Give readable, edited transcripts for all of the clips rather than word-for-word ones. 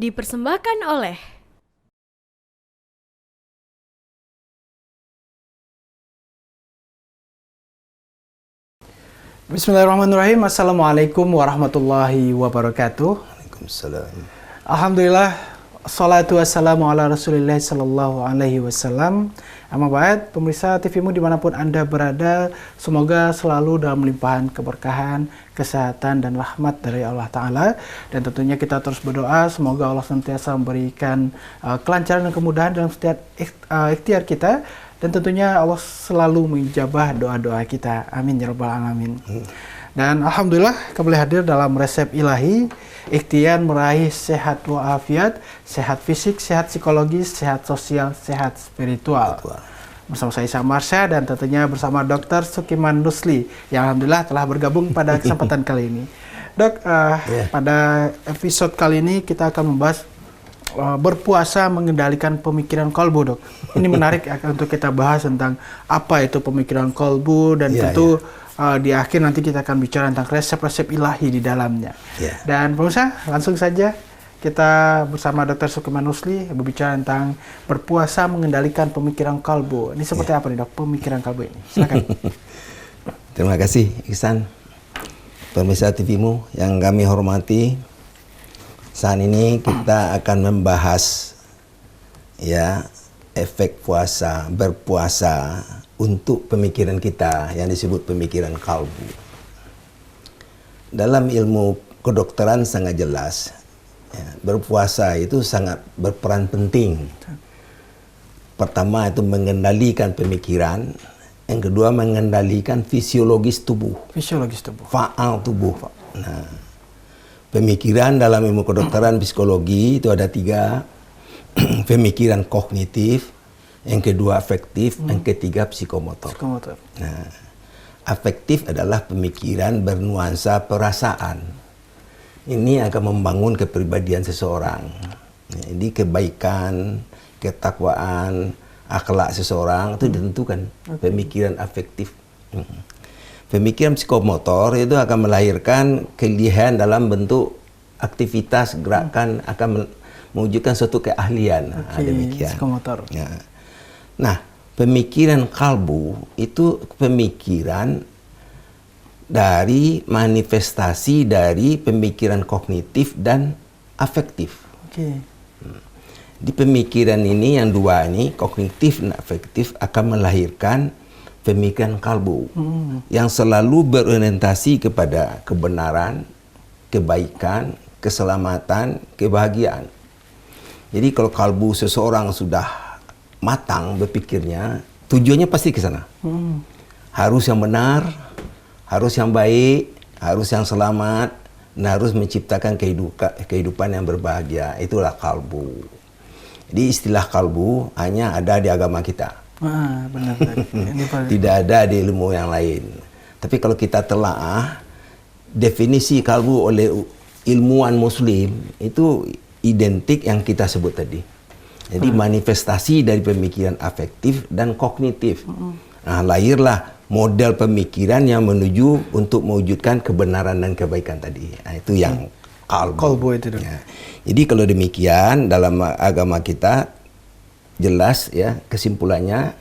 Dipersembahkan oleh Bismillahirrahmanirrahim. Assalamualaikum warahmatullahi wabarakatuh. Waalaikumsalam. Alhamdulillah, salatu wassalamu ala rasulillah sallallahu alaihi wasallam. Amma ba'd, pemirsa TVmu dimanapun Anda berada, semoga selalu dalam limpahan keberkahan, kesehatan, dan rahmat dari Allah Ta'ala. Dan tentunya kita terus berdoa, semoga Allah senantiasa memberikan kelancaran dan kemudahan dalam setiap ikhtiar kita. Dan tentunya Allah selalu menjabah doa-doa kita. Amin ya rabbal alamin. Dan alhamdulillah kembali hadir dalam resep ilahi, ikhtiar meraih sehat walafiat, sehat fisik, sehat psikologis, sehat sosial, sehat spiritual. Bersama saya Isa Marsha dan tentunya bersama Dr. Sukiman Rusli yang alhamdulillah telah bergabung pada kesempatan kali ini. Dok, pada episode kali ini kita akan membahas berpuasa mengendalikan pemikiran kolbu, dok. Ini menarik untuk kita bahas tentang apa itu pemikiran kolbu dan tentu di akhir nanti kita akan bicara tentang resep-resep ilahi di dalamnya. Dan pemirsa, langsung saja kita bersama Dr. Sukiman Rusli berbicara tentang berpuasa mengendalikan pemikiran kolbu. Ini seperti apa nih, dok, pemikiran kolbu ini? Silakan. Terima kasih Ihsan, pemirsa TVmu yang kami hormati. Saat ini kita akan membahas efek berpuasa untuk pemikiran kita yang disebut pemikiran kalbu. Dalam ilmu kedokteran sangat jelas, berpuasa itu sangat berperan penting. Pertama itu mengendalikan pemikiran, yang kedua mengendalikan fisiologis tubuh. Faal tubuh. Nah, pemikiran dalam ilmu kedokteran psikologi itu ada 3. Pemikiran kognitif, yang kedua afektif, yang ketiga psikomotor. Nah, afektif adalah pemikiran bernuansa perasaan. Ini akan membangun kepribadian seseorang. Jadi kebaikan, ketakwaan, akhlak seseorang itu ditentukan pemikiran afektif. Pemikiran psikomotor itu akan melahirkan kelihayan dalam bentuk aktivitas, gerakan, akan mewujudkan suatu keahlian. Demikian. Psikomotor. Nah, pemikiran kalbu itu pemikiran dari manifestasi dari pemikiran kognitif dan afektif. Di pemikiran ini yang dua ini, kognitif dan afektif, akan melahirkan pemikiran kalbu yang selalu berorientasi kepada kebenaran, kebaikan, keselamatan, kebahagiaan. Jadi kalau kalbu seseorang sudah matang berpikirnya, tujuannya pasti ke sana. Harus yang benar, harus yang baik, harus yang selamat, dan harus menciptakan kehidupan yang berbahagia. Itulah kalbu. Jadi istilah kalbu hanya ada di agama kita. Benar. Tidak ada di ilmu yang lain. Tapi kalau kita telaah definisi kalbu oleh ilmuwan muslim itu identik yang kita sebut tadi. Jadi manifestasi dari pemikiran afektif dan kognitif. Nah, lahirlah model pemikiran yang menuju untuk mewujudkan kebenaran dan kebaikan tadi. Nah, itu yang kalbu itu. Jadi kalau demikian dalam agama kita jelas kesimpulannya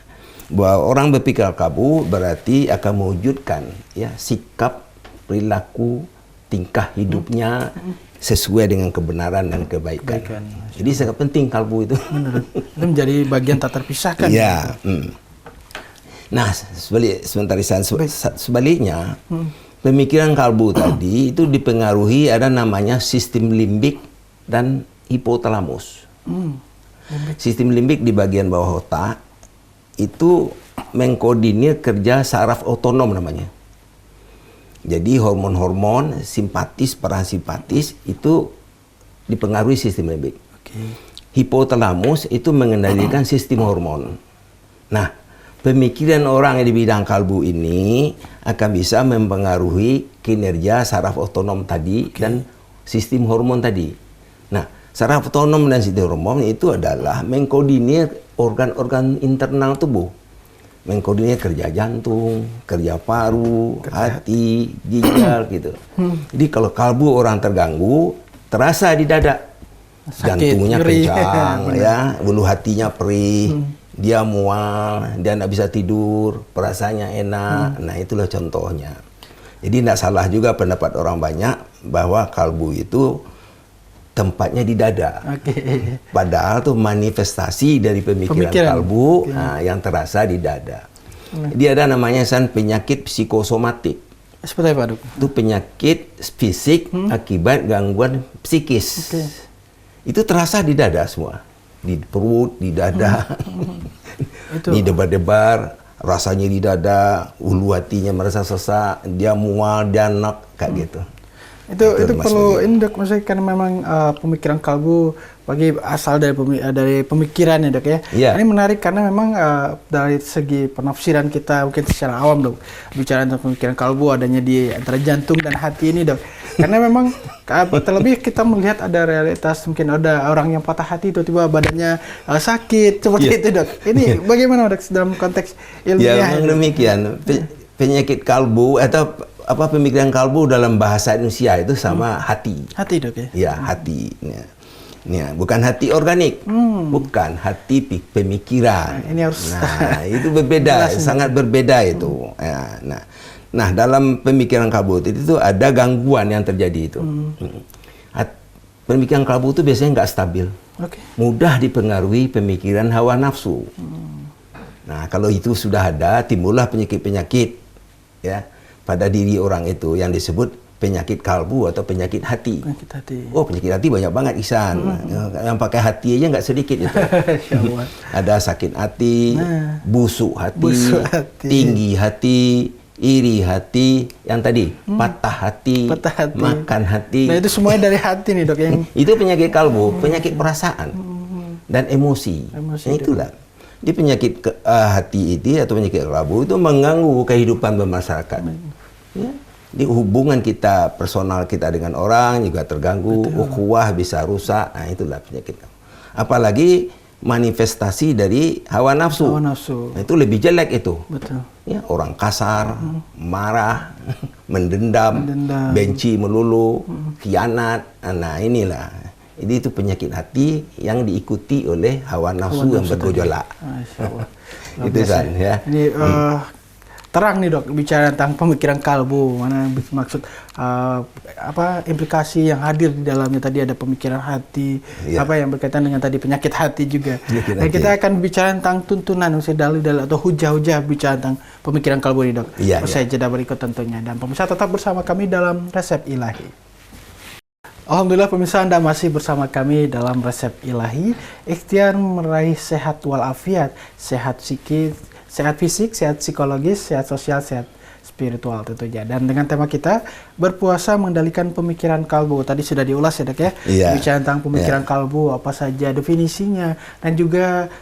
bahwa orang berpikir kalbu berarti akan mewujudkan sikap, perilaku, tingkah hidupnya sesuai dengan kebenaran dan kebaikan. Jadi sangat penting kalbu itu. Benar. Itu menjadi bagian tak terpisahkan. Nah, sebaliknya pemikiran kalbu tadi itu dipengaruhi ada namanya sistem limbik dan hipotalamus. Sistem limbik di bagian bawah otak itu mengkoordinir kerja saraf otonom namanya. Jadi hormon-hormon simpatis, parasimpatis itu dipengaruhi sistem limbik. Hipotalamus itu mengendalikan sistem hormon. Nah, pemikiran orang yang di bidang kalbu ini akan bisa mempengaruhi kinerja saraf otonom tadi dan sistem hormon tadi. Nah, saraf otonom dan sistem hormon itu adalah mengkoordinir organ-organ internal tubuh. Mengkoordinir kerja jantung, kerja paru, hati, ginjal gitu. Jadi kalau kalbu orang terganggu, terasa di dada. jantungnya nyeri. kencang, Benar. ya, bulu hatinya perih, dia mual, dia nggak bisa tidur, perasaannya enak. Nah, itulah contohnya. Jadi tidak salah juga pendapat orang banyak bahwa kalbu itu tempatnya di dada. Oke. Padahal tuh manifestasi dari pemikiran kalbu yang terasa di dada. Dia ada namanya penyakit psikosomatik. Seperti apa, Dok? Itu penyakit fisik akibat gangguan psikis. Itu terasa di dada semua, di perut, di dada, di debar-debar, rasanya di dada, ulu hatinya merasa sesak, dia mual, dia enak, kayak gitu. Itu perlu ini, Dok, maksudnya karena memang pemikiran kalbu bagi asal dari pemikiran ya, Dok, ya. Iya. Ini menarik karena memang dari segi penafsiran kita mungkin secara awam, Dok, bicara tentang pemikiran kalbu adanya di antara jantung dan hati ini, Dok. Karena memang terlebih kita melihat ada realitas, mungkin ada orang yang patah hati tiba-tiba badannya sakit seperti itu, Dok. Ini bagaimana, Dok, dalam konteks ilmiah? Ya, memang demikian. Penyakit kalbu atau pemikiran kalbu dalam bahasa Indonesia itu sama hati. Hati, Dok, ya? Ya, hati. Ya, bukan hati organik, bukan hati pemikiran. Ini harus. Nah, itu berbeda, sangat berbeda itu. Ya, nah, dalam pemikiran kalbu itu ada gangguan yang terjadi itu. Pemikiran kalbu itu biasanya nggak stabil, mudah dipengaruhi pemikiran hawa nafsu. Nah, kalau itu sudah ada, timbullah penyakit-penyakit, ya, pada diri orang itu yang disebut penyakit kalbu atau penyakit hati. Penyakit hati. Oh, penyakit hati banyak banget, Ihsan. Yang pakai hati aja nggak sedikit itu. Ada sakit hati, busuk hati, tinggi hati, iri hati, yang tadi patah hati, makan hati. Nah, itu semuanya dari hati nih, Dok, yang itu penyakit kalbu, penyakit perasaan dan emosi. Nah, itulah. Di penyakit hati itu atau penyakit kalbu itu mengganggu kehidupan bermasyarakat. Ya. Di hubungan kita personal kita dengan orang juga terganggu, ukhuwah bisa rusak. Nah, itulah penyakit. Apalagi manifestasi dari hawa nafsu. Nah, itu lebih jelek itu. Betul. Ya, orang kasar, marah, mendendam, benci melulu, khianat. Nah, inilah. Jadi itu penyakit hati yang diikuti oleh hawa nafsu yang bergejolak. Itu kan, ya. Ini terang nih, Dok, bicara tentang pemikiran kalbu, mana maksud implikasi yang hadir di dalamnya. Tadi ada pemikiran hati, yang berkaitan dengan tadi penyakit hati juga. Dan kita akan bicara tentang tuntunan, dalil-dalil atau hujah-hujah bicara tentang pemikiran kalbu nih, Dok. Usai jeda berikut tentunya. Dan pemirsa tetap bersama kami dalam Resep Ilahi. Alhamdulillah, pemirsa, Anda masih bersama kami dalam Resep Ilahi. Ikhtiar meraih sehat walafiat, sehat psikis, sehat fisik, sehat psikologis, sehat sosial, sehat spiritual tentunya. Dan dengan tema kita, berpuasa mengendalikan pemikiran kalbu. Tadi sudah diulas ya, Dok, ya? Bicara tentang pemikiran kalbu, apa saja definisinya, dan juga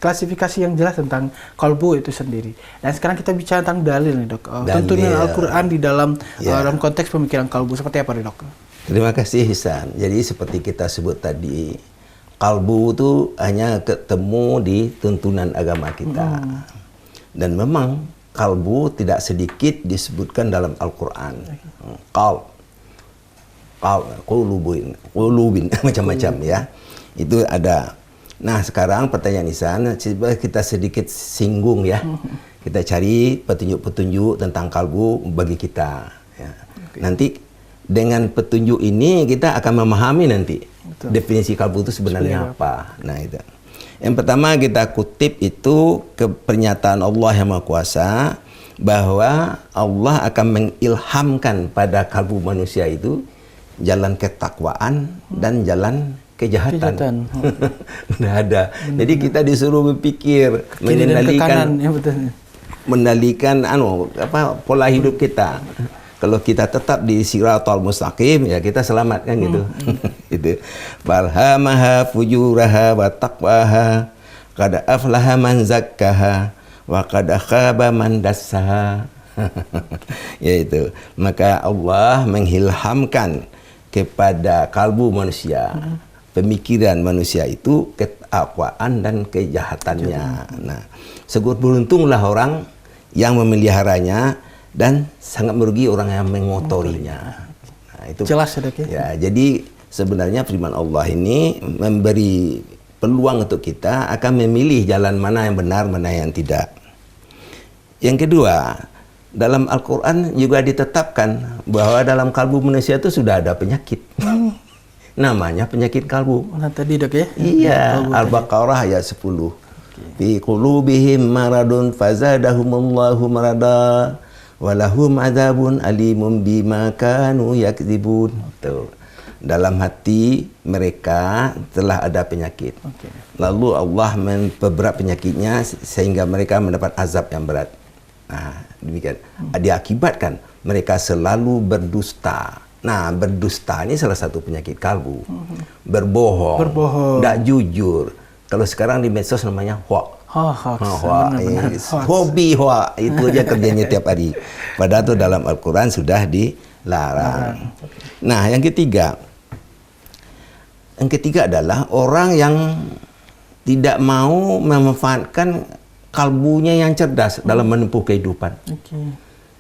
klasifikasi yang jelas tentang kalbu itu sendiri. Dan sekarang kita bicara tentang dalil nih, Dok. Tuntunan Al-Quran di dalam konteks pemikiran kalbu. Seperti apa nih, Dok? Terima kasih, Ihsan. Jadi seperti kita sebut tadi, kalbu itu hanya ketemu di tuntunan agama kita. Dan memang kalbu tidak sedikit disebutkan dalam Al-Quran. Qulubin, macam-macam ya. Itu ada. Nah, sekarang pertanyaan Ihsan, coba kita sedikit singgung ya. Kita cari petunjuk-petunjuk tentang kalbu bagi kita. Ya. Nanti dengan petunjuk ini kita akan memahami nanti definisi kalbu itu sebenarnya apa. Nah, itu. Yang pertama kita kutip itu ke pernyataan Allah yang Maha Kuasa bahwa Allah akan mengilhamkan pada kalbu manusia itu jalan ketakwaan dan jalan kejahatan. Udah ada. Jadi kita disuruh berpikir, mengendalikan pola hidup kita. Kalau kita tetap di siratal mustaqim, ya kita selamat kan gitu. Itu. Falhamaha fujuraha wa taqwaha qad aflaha man zakkaha wa qad khaba man dassaha. Yaitu, maka Allah menghilhamkan kepada kalbu manusia, pemikiran manusia itu ketakwaan dan kejahatannya. Nah, sebut beruntunglah orang yang memeliharanya dan sangat merugi orang yang mengotorinya. Nah, itu jelas ya, Dok, ya? Ya, jadi sebenarnya firman Allah ini memberi peluang untuk kita akan memilih jalan mana yang benar, mana yang tidak. Yang kedua, dalam Al-Quran juga ditetapkan bahwa dalam kalbu manusia itu sudah ada penyakit. Namanya penyakit kalbu. Nah, tadi Dok ya? Iya, Al-Baqarah ayat 10. Fi qulubihim maradun fazadahumullahu marada walahum adzabun alimun bima kanu yakdzibun. Tuh. Dalam hati mereka telah ada penyakit. Lalu Allah memperberat penyakitnya sehingga mereka mendapat azab yang berat. Nah, demikian. Diakibatkan mereka selalu berdusta. Nah, berdusta ini salah satu penyakit kalbu. Berbohong. Tidak jujur. Kalau sekarang di medsos namanya hoax. Hobi hoax. Itu aja kerjanya tiap hari. Padahal itu dalam Al-Quran sudah dilarang. Nah, yang ketiga. Yang ketiga adalah orang yang tidak mau memanfaatkan kalbunya yang cerdas dalam menempuh kehidupan.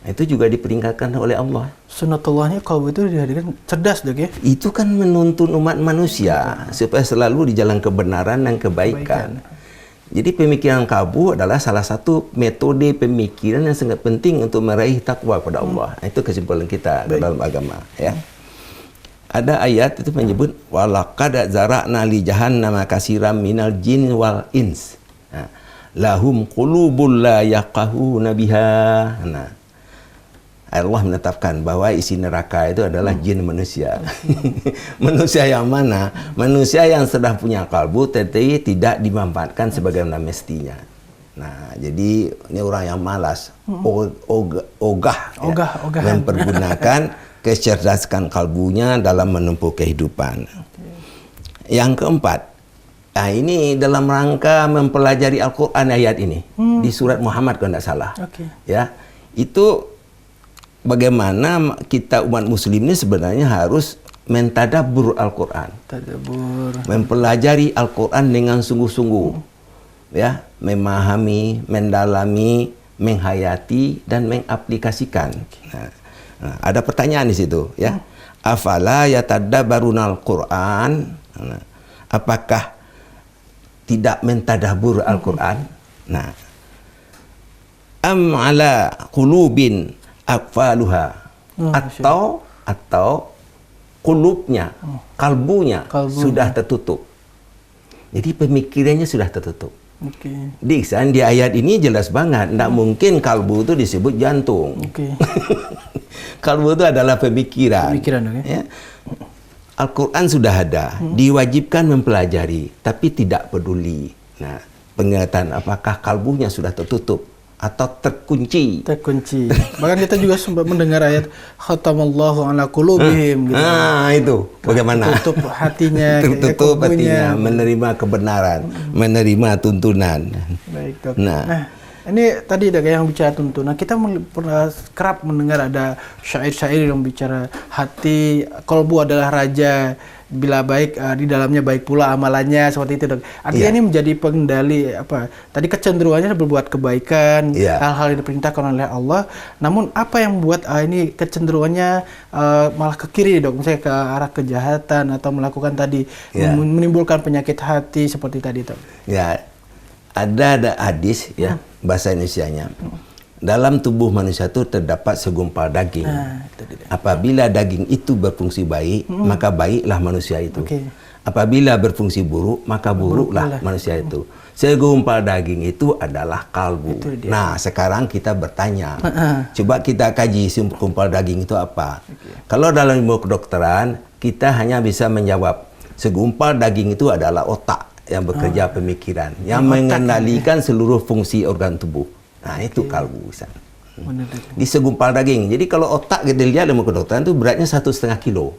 Nah, itu juga diperingatkan oleh Allah. Sunnatullahnya kalbu itu dihadirkan cerdas Dok ya? Itu kan menuntun umat manusia supaya selalu di jalan kebenaran dan kebaikan. Jadi pemikiran kalbu adalah salah satu metode pemikiran yang sangat penting untuk meraih takwa kepada Allah. Nah, itu kesimpulan kita dalam agama. Ya. Ada ayat itu menyebut walaqad zara'na li jahannama katsiran minal jin wal ins. Nah, lahum qulubul la yaqahuna biha. Nah, Allah menetapkan bahwa isi neraka itu adalah jin manusia. Manusia yang mana? Manusia yang sudah punya kalbu tetapi tidak dimanfaatkan sebagaimana mestinya. Nah, jadi ini orang yang malas, ogah, mempergunakan kecerdasan kalbunya dalam menempuh kehidupan. Yang keempat, nah ini dalam rangka mempelajari Al-Quran ayat ini di surat Muhammad kalau tidak salah. Ya, itu bagaimana kita umat muslim ini sebenarnya harus mentadabbur Al-Quran. Mempelajari Al-Quran dengan sungguh-sungguh. Ya, memahami, mendalami, menghayati dan mengaplikasikan. Nah, ada pertanyaan di situ, ya. Afala yatadabbarunal Quran? Nah, apakah tidak mentadabbur Al-Quran? Nah, am ala qulubin akfaluha, atau kulubnya, kalbunya sudah tertutup. Jadi pemikirannya sudah tertutup. Di ayat ini jelas banget, tidak mungkin kalbu itu disebut jantung. Kalbu itu adalah pemikiran. Ya. Al-Quran sudah ada, diwajibkan mempelajari, tapi tidak peduli. Nah, pengertian apakah kalbunya sudah tertutup atau terkunci. Bahkan kita juga sempat mendengar ayat khatamallahu ala qulubihim gitu. Nah, itu bagaimana? Tertutup hatinya, tertutup hatinya, menerima kebenaran, menerima tuntunan. Baik, Dok. Nah, ini tadi Dok yang bicara tuntunan. Kita pernah kerap mendengar ada syair-syair yang bicara hati kolbu adalah raja. Bila baik di dalamnya baik pula amalannya, seperti itu Dok. Artinya ini menjadi pengendali apa? Tadi kecenderungannya berbuat kebaikan, hal-hal yang diperintahkan oleh Allah. Namun apa yang membuat ini kecenderungannya malah ke kiri Dok? Misalnya ke arah kejahatan atau melakukan tadi menimbulkan penyakit hati seperti tadi Dok. Ya. Ada hadis ya, bahasa Indonesianya. Dalam tubuh manusia itu terdapat segumpal daging. Apabila daging itu berfungsi baik, maka baiklah manusia itu. Apabila berfungsi buruk, maka buruklah manusia itu. Segumpal daging itu adalah kalbu. Nah, sekarang kita bertanya. Coba kita kaji segumpal daging itu apa. Kalau dalam ilmu kedokteran, kita hanya bisa menjawab segumpal daging itu adalah otak yang bekerja pemikiran, yang mengendalikan seluruh fungsi organ tubuh. Nah, itu kalbu. Di segumpal daging. Jadi kalau otak kita lihat dalam kedokteran itu beratnya 1,5 kilo.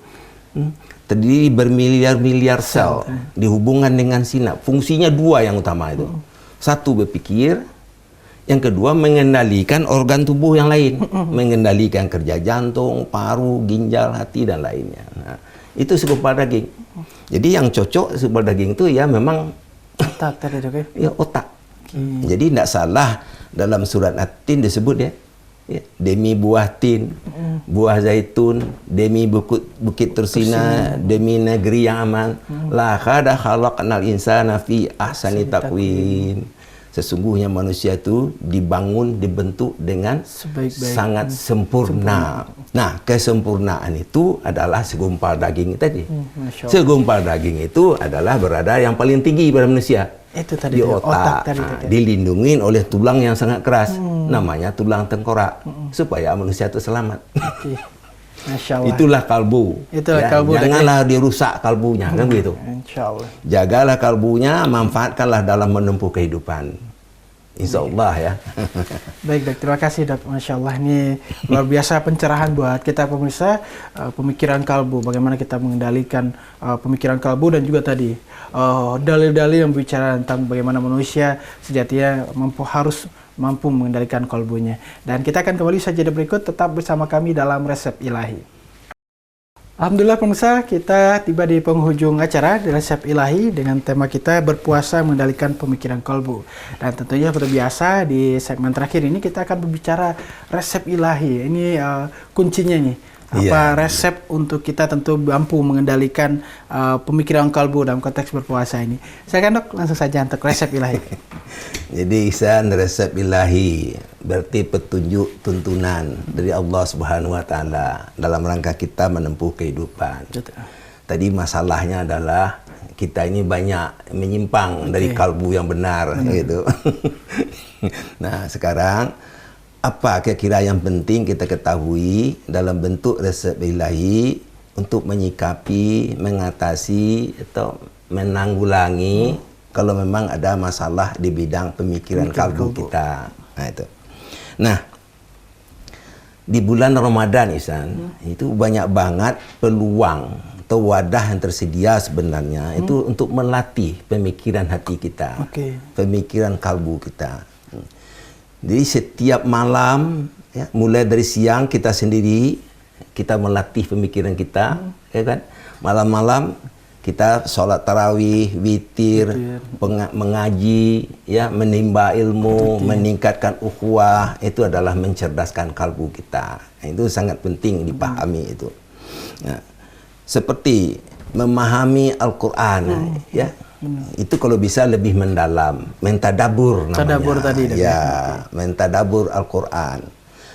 Terdiri bermiliar-miliar sel dihubungkan dengan sinap. Fungsinya dua yang utama itu. Satu berpikir, yang kedua mengendalikan organ tubuh yang lain, mengendalikan kerja jantung, paru, ginjal, hati dan lainnya. Nah, itu segumpal daging. Jadi yang cocok segumpal daging itu ya memang otak tadi Dok ya. Ya otak. Jadi tidak salah dalam surat At-Tin disebut ya ya, demi buah tin, buah zaitun, demi bukit Tursina, demi negeri yang aman. Laqad khalaqnal insana fi ahsani taqwim. Sesungguhnya manusia itu dibentuk dengan sangat sempurna. Nah, kesempurnaan itu adalah segumpal daging tadi. Segumpal daging itu adalah berada yang paling tinggi pada manusia. Itu tadi di otak, dilindungi oleh tulang yang sangat keras, namanya tulang tengkorak, supaya manusia itu selamat. Masya Allah. Itulah kalbu. Itulah ya, kalbu. Janganlah dirusak kalbunya, kan begitu. Insya Allah. Jagalah kalbunya, manfaatkanlah dalam menempuh kehidupan. Insya Allah ya. Baik, terima kasih Dok. Masya Allah, ini luar biasa pencerahan buat kita pemirsa, pemikiran kalbu, bagaimana kita mengendalikan pemikiran kalbu, dan juga tadi dalil-dalil yang berbicara tentang bagaimana manusia sejatinya harus mampu mengendalikan kalbunya. Dan kita akan kembali saja berikut, tetap bersama kami dalam Resep Ilahi. Alhamdulillah pemirsa, kita tiba di penghujung acara di Resep Ilahi dengan tema kita berpuasa mengendalikan pemikiran kalbu. Dan tentunya seperti biasa di segmen terakhir ini kita akan berbicara resep ilahi. Ini kuncinya nih. Apa resep untuk kita tentu mampu mengendalikan pemikiran kalbu dalam konteks berpuasa ini. Saya kan Dok, langsung saja untuk resep ilahi. Jadi Ihsan, resep ilahi berarti petunjuk tuntunan dari Allah Subhanahu wa taala dalam rangka kita menempuh kehidupan. Betul. Tadi masalahnya adalah kita ini banyak menyimpang dari kalbu yang benar gitu. Nah, sekarang apa kira-kira yang penting kita ketahui dalam bentuk resep ilahi untuk menyikapi, mengatasi atau menanggulangi kalau memang ada masalah di bidang pemikiran kalbu kita. Nah, itu. Nah, di bulan Ramadan, Ihsan, itu banyak banget peluang atau wadah yang tersedia sebenarnya itu untuk melatih pemikiran hati kita, pemikiran kalbu kita. Jadi setiap malam, ya, mulai dari siang kita sendiri, kita melatih pemikiran kita, ya kan? Malam-malam kita sholat tarawih, witir, mengaji, ya, menimba ilmu, meningkatkan ukhuwah, itu adalah mencerdaskan kalbu kita. Nah, itu sangat penting dipahami itu. Nah, seperti memahami Al-Quran, ya. Itu kalau bisa lebih mendalam, mentadabur namanya. Tadabur tadi. Ya, mentadabur Al-Quran.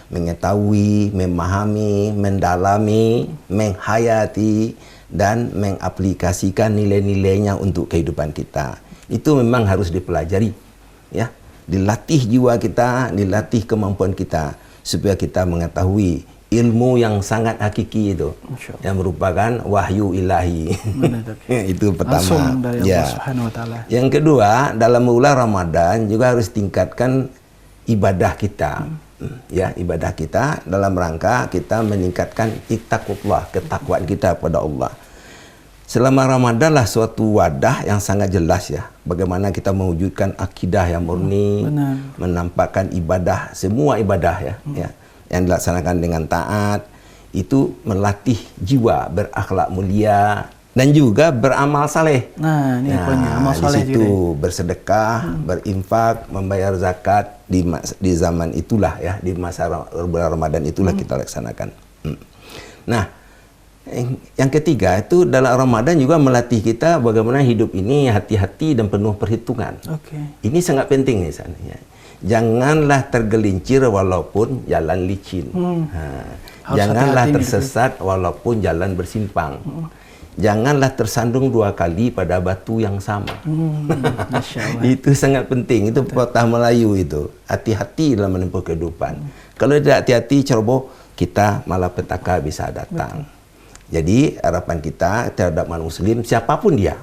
Mengetahui, memahami, mendalami, menghayati, dan mengaplikasikan nilai-nilainya untuk kehidupan kita. Itu memang harus dipelajari. Ya, dilatih jiwa kita, dilatih kemampuan kita, supaya kita mengetahui ilmu yang sangat hakiki itu, yang merupakan wahyu ilahi. Itu pertama. Langsung dari Allah Subhanahu wa taala. Yang kedua, dalam bulan Ramadan juga harus tingkatkan ibadah kita. Ya, ibadah kita dalam rangka kita meningkatkan ittaqullah, ketakwaan kita pada Allah. Selama Ramadan lah suatu wadah yang sangat jelas ya, bagaimana kita mewujudkan akidah yang murni, menampakkan ibadah, semua ibadah ya, yang dilaksanakan dengan taat, itu melatih jiwa berakhlak mulia dan juga beramal saleh. Nah, ini poinnya, amal saleh di situ bersedekah, berinfak, membayar zakat di zaman itulah ya, di masa bulan Ramadan itulah kita laksanakan. Nah, yang ketiga itu dalam Ramadan juga melatih kita bagaimana hidup ini hati-hati dan penuh perhitungan. Ini sangat penting nih sana. Ya. Janganlah tergelincir walaupun jalan licin. Janganlah tersesat walaupun jalan bersimpang. Janganlah tersandung 2 kali pada batu yang sama. Itu sangat penting. Itu pepatah Melayu itu. Hati-hati dalam menempuh kehidupan. Kalau tidak hati-hati, ceroboh, kita malapetaka bisa datang. Jadi harapan kita terhadap muslim siapapun dia,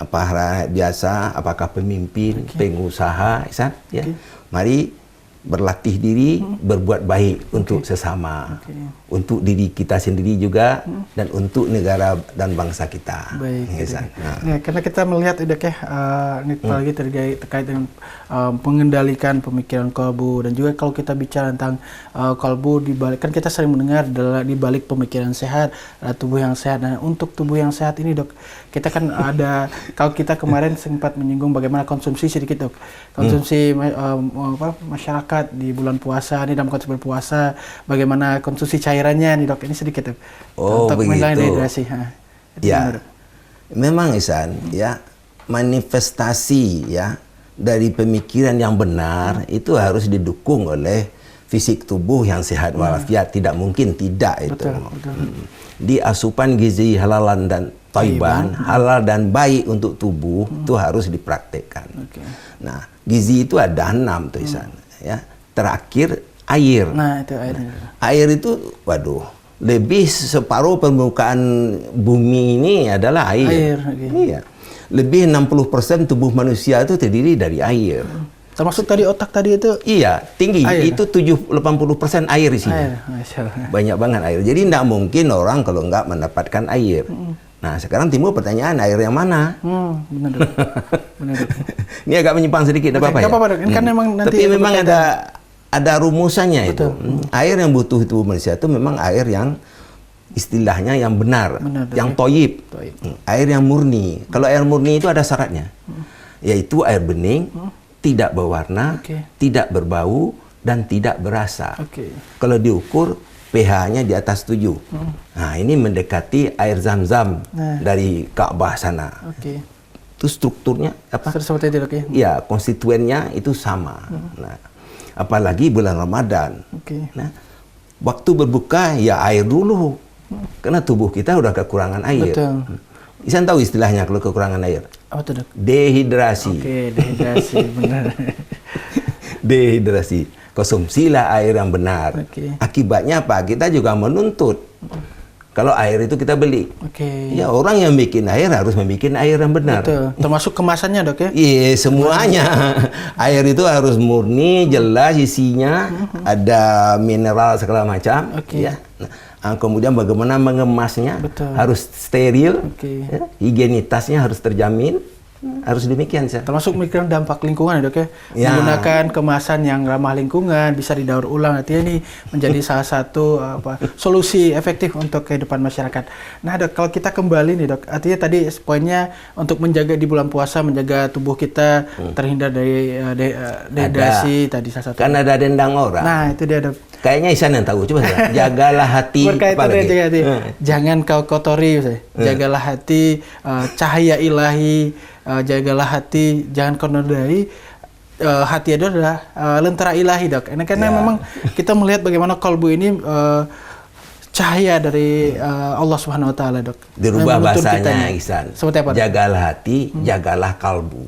apa biasa, apakah pemimpin, pengusaha, ya, mari berlatih diri, berbuat baik untuk sesama, untuk diri kita sendiri juga, dan untuk negara dan bangsa kita. Baik. Nah, karena kita melihat apalagi terkait dengan mengendalikan pemikiran kalbu, dan juga kalau kita bicara tentang kalbu dibalik, kan kita sering mendengar di balik pemikiran sehat, tubuh yang sehat. Dan untuk tubuh yang sehat ini Dok, kita kan ada, kalau kita kemarin sempat menyinggung bagaimana konsumsi sedikit Dok, konsumsi masyarakat masyarakat di bulan puasa, ini dalam konteks berpuasa, bagaimana konsumsi cairannya nih dok, ini sedikit dok. Oh, untuk begitu. mengurangi dehidrasi. Itu Ya, gimana, Dok? memang Ihsan, ya manifestasi ya dari pemikiran yang benar itu harus didukung oleh fisik tubuh yang sehat walafiat. Tidak mungkin tidak itu. Betul, betul. Di asupan gizi halalan dan thayyiban, halal dan baik untuk tubuh itu harus dipraktekkan. Oke. Nah, gizi itu ada 6 tuh Ihsan, ya. Terakhir air. Nah, itu airnya. Air itu, waduh, lebih separuh permukaan bumi ini adalah air. Air, oke. Iya. Lebih 60% tubuh manusia itu terdiri dari air. Termasuk tadi otak tadi itu Iya, tinggi. Air. Itu 80% air di sini. air, Masya Allah. Banyak banget air. Jadi tidak mungkin orang kalau nggak mendapatkan air. Nah, sekarang timbul pertanyaan, air yang mana? Benar dok. Benar dok. Ini agak menyimpang sedikit, Oke, apa-apa nggak ya? apa-apa, Dok. Ini kan memang nanti Tapi memang berkaitan. ada rumusannya itu. Betul. Air yang butuh tubuh manusia itu memang air yang istilahnya yang benar, Benar, yang Dok. toyib. Toyib. Air yang murni. Kalau air murni itu ada syaratnya, yaitu air bening, tidak berwarna, Oke. tidak berbau, dan tidak berasa. Oke. Kalau diukur pH-nya di atas 7. Nah, ini mendekati air zam-zam Nah. dari Ka'bah sana. Oke. Itu strukturnya apa? Seperti itu dok ya. Ya, konstituennya itu sama. Nah, apalagi bulan Ramadan. Oke. Nah, waktu berbuka ya air dulu. Karena tubuh kita udah kekurangan air. Betul. Ihsan tahu istilahnya kalau kekurangan air? Apa tuh dok? Dehidrasi. Oke, dehidrasi benar. Dehidrasi. Konsumsilah air yang benar. Oke. Akibatnya apa? Kita juga menuntut. Kalau air itu kita beli. Oke. Ya, orang yang bikin air harus membuat air yang benar. Betul. Termasuk kemasannya dok ya. Iya, semuanya. Air itu harus murni, jelas isinya, ada mineral segala macam. Oke. Ya. Nah, kemudian bagaimana mengemasnya, Betul. harus steril, Oke. ya. Higienitasnya harus terjamin, harus demikian. Termasuk mikirin dampak lingkungan ya dok ya. Ya. Menggunakan kemasan yang ramah lingkungan, bisa didaur ulang, artinya ini menjadi salah satu solusi efektif untuk kehidupan masyarakat. Nah dok, kalau kita kembali nih dok, artinya tadi poinnya untuk menjaga di bulan puasa, menjaga tubuh kita terhindar dari dehidrasi tadi salah satu. Kan ada dendang orang. Nah itu dia dok. Kayaknya Ihsan yang tahu. Coba ya. Jagalah hati. Berkaitan apa dengan lagi? jaga hati. Jangan kau kotori, misalnya. Jagalah hati, cahaya ilahi, jagalah hati, jangan kau nodai. Hati itu adalah lentera ilahi dok. Ini karena Ya. memang kita melihat bagaimana kalbu ini cahaya dari Allah Subhanahu Wa Taala dok. Dirubah Menuntun bahasanya kitanya. Ihsan. Seperti apa? Dok? Jagalah hati, jagalah kalbu.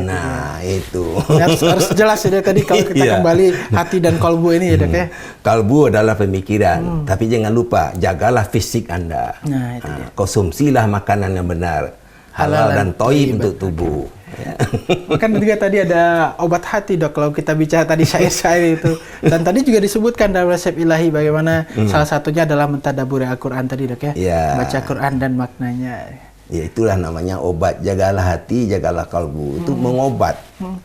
Nah, Itu. harus jelas ya tadi kalau kita Iya. kembali hati dan kalbu ini ya dok ya. Kalbu adalah pemikiran, tapi jangan lupa jagalah fisik Anda. Nah, itu dia. Konsumsilah makanan yang benar, halal dan toyib untuk tubuh. Ya. Kan juga tadi ada obat hati dok kalau kita bicara tadi syair-syair itu, dan tadi juga disebutkan dalam resep ilahi bagaimana salah satunya adalah mentadaburi Al-Quran tadi dok ya, Ya. baca Quran dan maknanya. Ya, itulah namanya obat. Jagalah hati, jagalah kalbu. Itu mengobat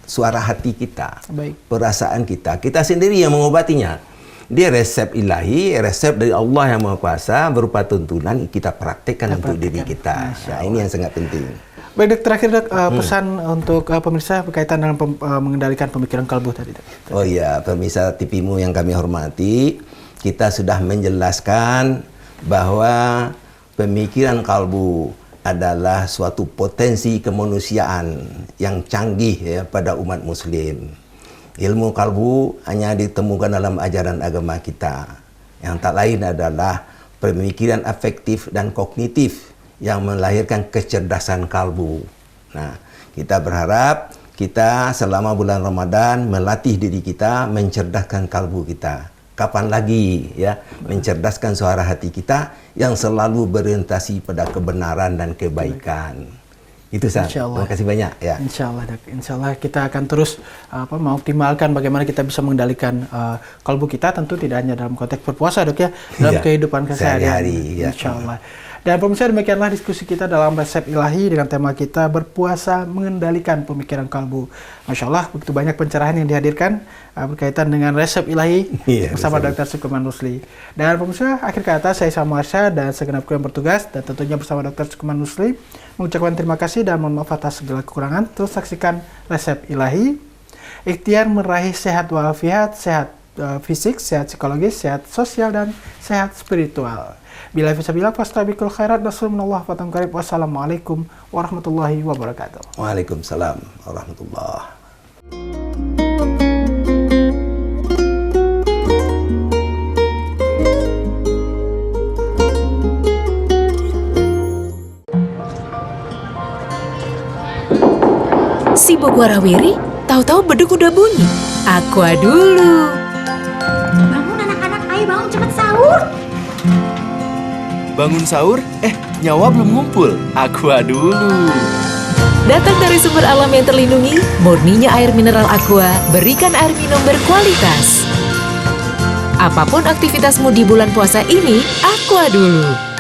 suara hati kita, Baik. perasaan kita. Kita sendiri yang mengobatinya. Dia resep ilahi, resep dari Allah yang Maha Kuasa berupa tuntunan kita praktekkan untuk diri kita. Nah, ini yang sangat penting. Baik dok, terakhir dok, pesan untuk pemirsa berkaitan dengan mengendalikan pemikiran kalbu tadi dok. Oh iya, pemirsa TV-mu yang kami hormati, kita sudah menjelaskan bahwa pemikiran kalbu adalah suatu potensi kemanusiaan yang canggih ya pada umat muslim. Ilmu kalbu hanya ditemukan dalam ajaran agama kita. Yang tak lain adalah pemikiran afektif dan kognitif yang melahirkan kecerdasan kalbu. Nah, kita berharap kita selama bulan Ramadan melatih diri kita mencerdaskan kalbu kita. Kapan lagi ya mencerdaskan suara hati kita yang selalu berorientasi pada kebenaran dan kebaikan. Itu Ustaz. Insyaallah. Terima kasih banyak ya. Insya Allah dok, Insya Allah kita akan terus mengoptimalkan bagaimana kita bisa mengendalikan kalbu kita, tentu tidak hanya dalam konteks berpuasa dok ya, dalam Iya, kehidupan keseharian. sehari-hari, ya. Insya Allah. Dan pemirsa, demikianlah diskusi kita dalam resep ilahi dengan tema kita berpuasa mengendalikan pemikiran kalbu. Masya Allah, begitu banyak pencerahan yang dihadirkan berkaitan dengan resep ilahi Iya, bersama resep. Dr. Sukuman Rusli. Dan pemirsa, akhir kata saya Samuel Arsya dan segenap kru yang bertugas dan tentunya bersama Dr. Sukuman Rusli mengucapkan terima kasih dan mohon maaf atas segala kekurangan. Terus saksikan resep ilahi ikhtiar meraih sehat walafiat, sehat fisik, sehat psikologis, sehat sosial, dan sehat spiritual. Bila fisabilillah fastabiqul khairat. Rasulullah fatam karib. Wassalamualaikum warahmatullahi wabarakatuh. Waalaikumsalam warahmatullahi. Sibuk warawiri, tahu-tahu beduk udah bunyi. Aqua dulu. Bangun anak-anak, ayo bangun cepet sahur. Bangun sahur? Nyawa belum ngumpul. Aqua dulu. Datang dari sumber alam yang terlindungi, murninya air mineral Aqua, berikan air minum berkualitas. Apapun aktivitasmu di bulan puasa ini, Aqua dulu.